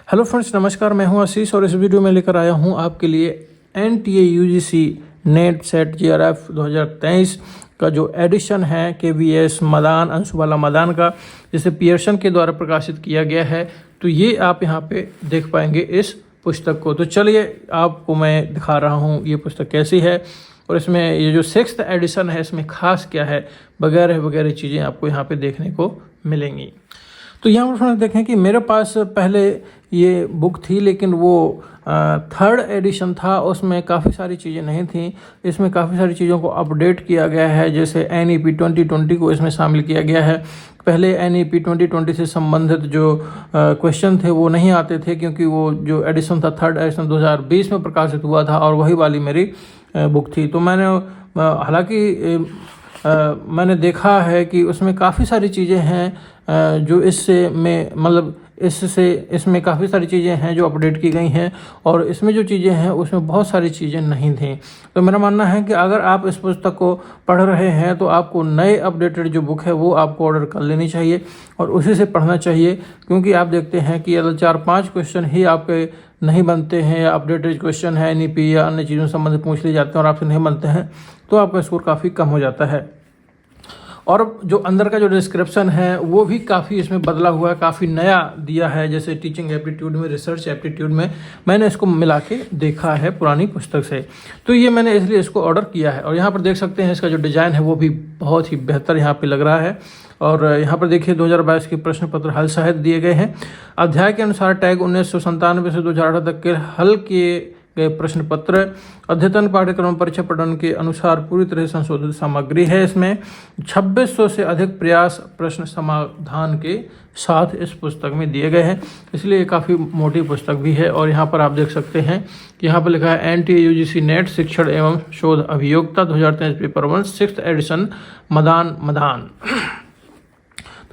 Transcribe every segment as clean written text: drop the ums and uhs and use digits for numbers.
Hello friends, नमस्कार। मैं हूं आशीष और इस वीडियो में लेकर आया हूं आपके लिए NTA UGC net set GRF 2023 का जो एडिशन है केवीएस मदान अंशुबाला मदान का, जिसे पियर्सन के द्वारा प्रकाशित किया गया है। तो ये आप यहां पे देख पाएंगे इस पुस्तक को। तो चलिए आपको मैं दिखा रहा हूं ये पुस्तक कैसी है और इसमें ये जो 6th एडिशन है इसमें खास क्या है, वगैरह वगैरह चीज़ें आपको यहाँ पे देखने को मिलेंगी। तो यहाँ पर देखें कि मेरे पास पहले ये बुक थी, लेकिन वो 3rd एडिशन था, उसमें काफ़ी सारी चीज़ें नहीं थी। इसमें काफ़ी सारी चीज़ों को अपडेट किया गया है, जैसे NEP 2020 को इसमें शामिल किया गया है। पहले NEP 2020 से संबंधित जो क्वेश्चन थे वो नहीं आते थे, क्योंकि वो जो एडिशन था 3rd एडिशन 2020 में प्रकाशित हुआ था और वही वाली मेरी बुक थी। तो मैंने हालांकि मैंने देखा है कि उसमें काफ़ी सारी चीज़ें हैं जो इसमें काफ़ी सारी चीज़ें हैं जो अपडेट की गई हैं, और इसमें जो चीज़ें हैं उसमें बहुत सारी चीज़ें नहीं थी। तो मेरा मानना है कि अगर आप इस पुस्तक को पढ़ रहे हैं तो आपको नए अपडेटेड जो बुक है वो आपको ऑर्डर कर लेनी चाहिए और उसी से पढ़ना चाहिए, क्योंकि आप देखते हैं कि अगर 4-5 क्वेश्चन ही आपके नहीं बनते हैं, या अपडेटेड क्वेश्चन है NEP या अन्य चीज़ों से संबंधित पूछ लिए जाते हैं और आपसे नहीं बनते हैं, तो आपका स्कोर काफ़ी कम हो जाता है। और जो अंदर का जो डिस्क्रिप्शन है वो भी काफ़ी इसमें बदला हुआ है, काफ़ी नया दिया है। जैसे टीचिंग एप्टीट्यूड में, रिसर्च एप्टीट्यूड में मैंने इसको मिला के देखा है पुरानी पुस्तक से। तो ये मैंने इसलिए इसको ऑर्डर किया है। और यहाँ पर देख सकते हैं इसका जो डिज़ाइन है वो भी बहुत ही बेहतर यहाँ पे लग रहा है। और यहाँ पर देखिए 2022 के प्रश्न पत्र हल सहित दिए गए हैं। अध्याय के अनुसार टैग 1997 से 2018 तक के हल किए गए प्रश्न पत्र अद्यतन पाठ्यक्रम परीक्षा पठन के अनुसार पूरी तरह संशोधित सामग्री है। इसमें 2600 से अधिक प्रयास प्रश्न समाधान के साथ इस पुस्तक में दिए गए हैं, इसलिए काफ़ी मोटी पुस्तक भी है। और यहाँ पर आप देख सकते हैं कि यहाँ पर लिखा है एनटीए यूजीसी नेट शिक्षण एवं शोध अभियोक्ता 2023 paper 1 6th edition Madan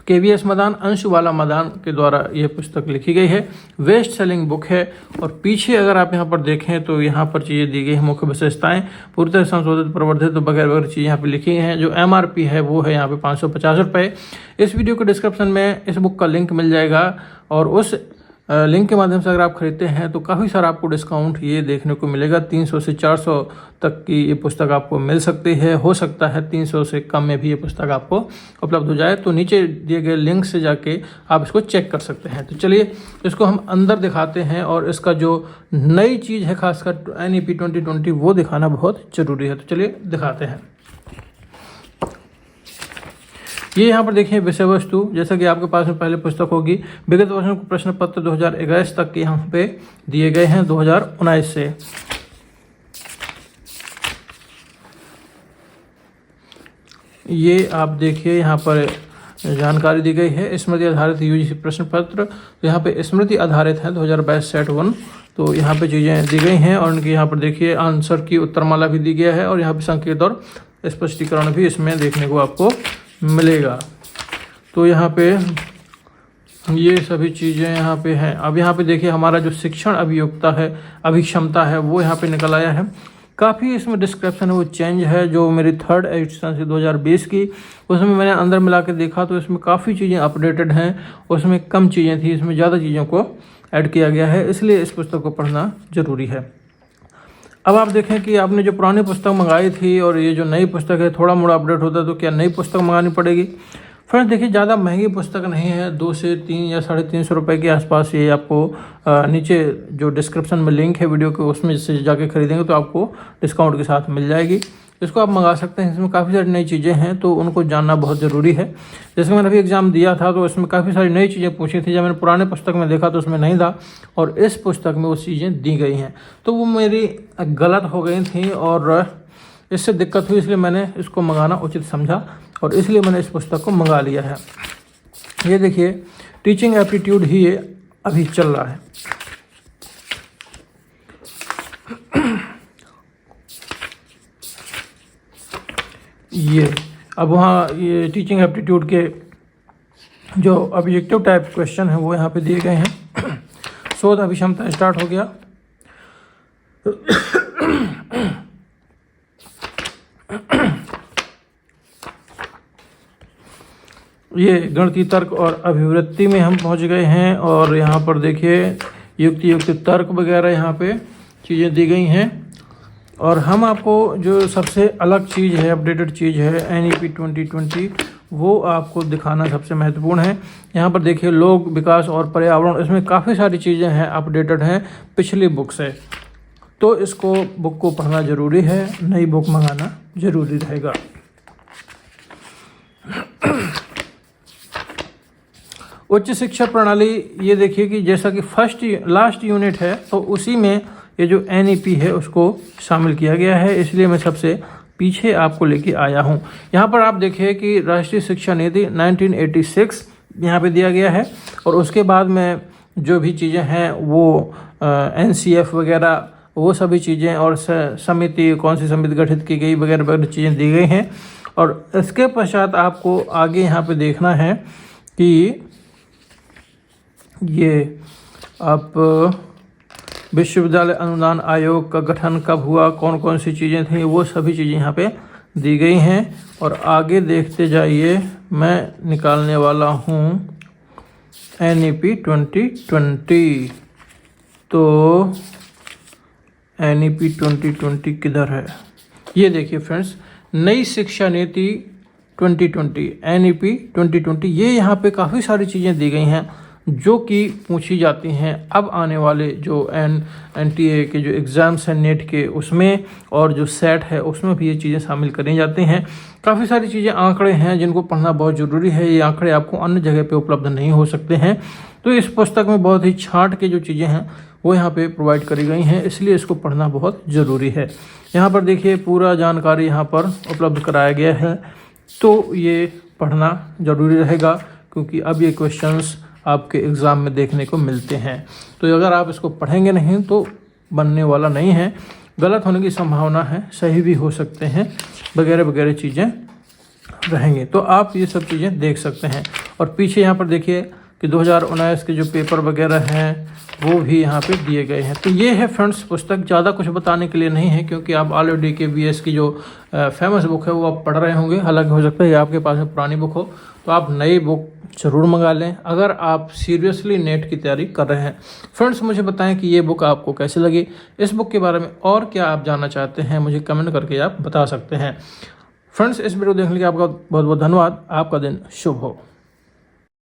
KVS Madan Anshubala Madan के द्वारा यह पुस्तक लिखी गई है। बेस्ट सेलिंग बुक है। और पीछे अगर आप यहाँ पर देखें तो यहाँ पर चीज़ें दी गई हैं, मुख्य विशेषताएं पूरी तरह संशोधित प्रवर्धित वगैरह वगैरह चीज़ें यहाँ पे लिखी हैं। जो MRP है वो है यहाँ पे 550 रुपये। इस वीडियो के डिस्क्रिप्शन में इस बुक का लिंक मिल जाएगा, और उस लिंक के माध्यम से अगर आप खरीदते हैं तो काफ़ी सारा आपको डिस्काउंट ये देखने को मिलेगा। 300 से 400 तक की ये पुस्तक आपको मिल सकती है। हो सकता है 300 से कम में भी ये पुस्तक आपको उपलब्ध हो जाए। तो नीचे दिए गए लिंक से जाके आप इसको चेक कर सकते हैं। तो चलिए इसको हम अंदर दिखाते हैं, और इसका जो नई चीज़ है खासकर NEP 2020 वो दिखाना बहुत ज़रूरी है। तो चलिए दिखाते हैं। ये यहाँ पर देखिए विषय वस्तु, जैसा कि आपके पास में पहले पुस्तक होगी। विगत वर्षों के प्रश्न पत्र 2021 तक के यहाँ पे दिए गए हैं 2019 से। ये आप देखिए यहाँ पर जानकारी दी गई है। स्मृति आधारित यूजीसी प्रश्न पत्र, तो यहाँ पे स्मृति आधारित है 2022 सेट 1। तो यहाँ पे चीज़ें दी गई हैं, और उनकी यहाँ पर देखिए आंसर की उत्तरमाला भी दी गया है, और यहाँ पे संकेत और स्पष्टीकरण भी इसमें देखने को आपको मिलेगा। तो यहाँ पे ये सभी चीज़ें यहाँ पे हैं। अब यहाँ पे देखिए हमारा जो शिक्षण अभियोक्ता है, अभिक्षमता है, वो यहाँ पे निकल आया है। काफ़ी इसमें डिस्क्रिप्शन है वो चेंज है। जो मेरी 3rd एडिशन से 2020 की, उसमें मैंने अंदर मिला के देखा तो इसमें काफ़ी चीज़ें अपडेटेड हैं, उसमें कम चीज़ें थी, इसमें ज़्यादा चीज़ों को ऐड किया गया है, इसलिए इस पुस्तक को पढ़ना ज़रूरी है। अब आप देखें कि आपने जो पुरानी पुस्तक मंगाई थी और ये जो नई पुस्तक है थोड़ा मोड़ा अपडेट होता है, तो क्या नई पुस्तक मंगानी पड़ेगी? फ्रेंड्स देखिए, ज़्यादा महंगी पुस्तक नहीं है। 2 से 3 या 350 रुपये के आसपास ये आपको नीचे जो डिस्क्रिप्शन में लिंक है वीडियो के, उसमें से जाके खरीदेंगे तो आपको डिस्काउंट के साथ मिल जाएगी। इसको आप मंगा सकते हैं। इसमें काफ़ी सारी नई चीज़ें हैं, तो उनको जानना बहुत ज़रूरी है। जैसे मैंने अभी एग्ज़ाम दिया था तो इसमें काफ़ी सारी नई चीज़ें पूछी थी, जब मैंने पुराने पुस्तक में देखा तो उसमें नहीं था, और इस पुस्तक में वो चीज़ें दी गई हैं। तो वो मेरी गलत हो गई थी और इससे दिक्कत हुई, इसलिए मैंने इसको मंगाना उचित समझा और इसलिए मैंने इस पुस्तक को मंगा लिया है। ये देखिए टीचिंग एप्टीट्यूड ही ये अभी चल रहा है। ये अब वहाँ ये टीचिंग एप्टीट्यूड के जो ऑब्जेक्टिव टाइप क्वेश्चन है वो यहाँ पे दिए गए हैं। शोध अभिक्षमता स्टार्ट हो गया। ये गणितीय तर्क और अभिवृत्ति में हम पहुंच गए हैं, और यहाँ पर देखिए युक्ति युक्त तर्क वगैरह यहाँ पे चीज़ें दी गई हैं। और हम आपको जो सबसे अलग चीज़ है, अपडेटेड चीज़ है NEP 2020, वो आपको दिखाना सबसे महत्वपूर्ण है। यहाँ पर देखिए लोक विकास और पर्यावरण, इसमें काफ़ी सारी चीज़ें हैं, अपडेटेड हैं पिछली बुक से। तो इसको बुक को पढ़ना ज़रूरी है, नई बुक मंगाना ज़रूरी रहेगा। उच्च शिक्षा प्रणाली, ये देखिए कि जैसा कि लास्ट यूनिट है तो उसी में ये जो NEP है उसको शामिल किया गया है, इसलिए मैं सबसे पीछे आपको लेके आया हूँ। यहाँ पर आप देखिए कि राष्ट्रीय शिक्षा नीति 1986 यहाँ पे दिया गया है, और उसके बाद में जो भी चीज़ें हैं वो NCF वगैरह वो सभी चीज़ें, और समिति, कौन सी समिति गठित की गई वगैरह वगैरह चीज़ें दी गई हैं। और इसके पश्चात आपको आगे यहाँ पे देखना है कि ये आप विश्वविद्यालय अनुदान आयोग का गठन कब हुआ, कौन कौन सी चीज़ें थी, वो सभी चीज़ें यहाँ पे दी गई हैं। और आगे देखते जाइए, मैं निकालने वाला हूँ NEP 2020। तो NEP 2020 किधर है? ये देखिए फ्रेंड्स, नई शिक्षा नीति 2020 NEP 2020, ये यहाँ पे काफ़ी सारी चीज़ें दी गई हैं जो कि पूछी जाती हैं अब आने वाले जो NTA के जो एग्ज़ाम्स हैं नेट के, उसमें, और जो सेट है उसमें भी ये चीज़ें शामिल करी जाती हैं। काफ़ी सारी चीज़ें, आंकड़े हैं जिनको पढ़ना बहुत ज़रूरी है। ये आंकड़े आपको अन्य जगह पे उपलब्ध नहीं हो सकते हैं। तो इस पुस्तक में बहुत ही छांट के जो चीज़ें हैं वो यहाँ पे प्रोवाइड करी गई हैं, इसलिए इसको पढ़ना बहुत ज़रूरी है। यहाँ पर देखिए पूरा जानकारी यहाँ पर उपलब्ध कराया गया है, तो ये पढ़ना ज़रूरी रहेगा, क्योंकि अब ये क्वेश्चंस आपके एग्ज़ाम में देखने को मिलते हैं। तो अगर आप इसको पढ़ेंगे नहीं तो बनने वाला नहीं है, गलत होने की संभावना है, सही भी हो सकते हैं, वगैरह वगैरह चीज़ें रहेंगे। तो आप ये सब चीज़ें देख सकते हैं। और पीछे यहाँ पर देखिए कि 2019 के जो पेपर वगैरह हैं वो भी यहाँ पे दिए गए हैं। तो ये है फ्रेंड्स पुस्तक, ज़्यादा कुछ बताने के लिए नहीं है, क्योंकि आप ऑलरेडी KVS की जो फेमस बुक है वो आप पढ़ रहे होंगे। हालांकि हो सकता है आपके पास में पुरानी बुक हो, तो आप नई बुक ज़रूर मंगा लें अगर आप सीरियसली नेट की तैयारी कर रहे हैं। फ्रेंड्स मुझे बताएं कि ये बुक आपको कैसी लगी, इस बुक के बारे में और क्या आप जानना चाहते हैं, मुझे कमेंट करके आप बता सकते हैं। फ्रेंड्स इस वीडियो देखने के लिए आपका बहुत बहुत धन्यवाद। आपका दिन शुभ हो।